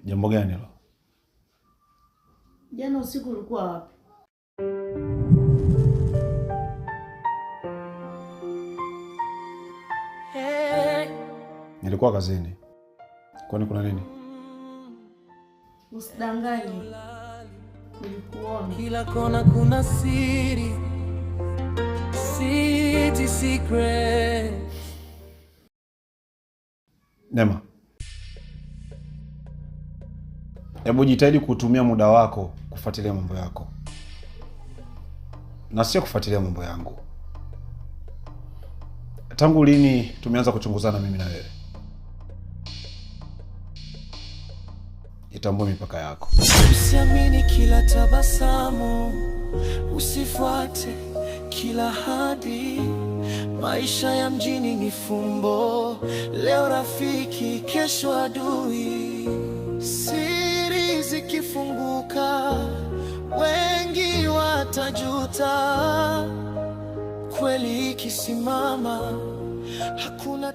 Jambo gani hilo? Jana usiku ulikuwa wapi? Nilikuwa kazini. Kwani kuna nini? Usidanganye. Nilikuona. Kila kona kuna siri. City secret. Neema, hebu jitahidi kutumia muda wako kufuatilia mambo yako na sio kufuatilia mambo yangu. Tangu lini tumeanza kuchunguzana mimi na wewe? Itambue mipaka yako. Usiamini kila tabasamu, usifuate kila hadi. Maisha ya mjini ni fumbo, leo rafiki, kesho adui. Siri zikifunguka, wengi watajuta. Kweli ikisimama, hakuna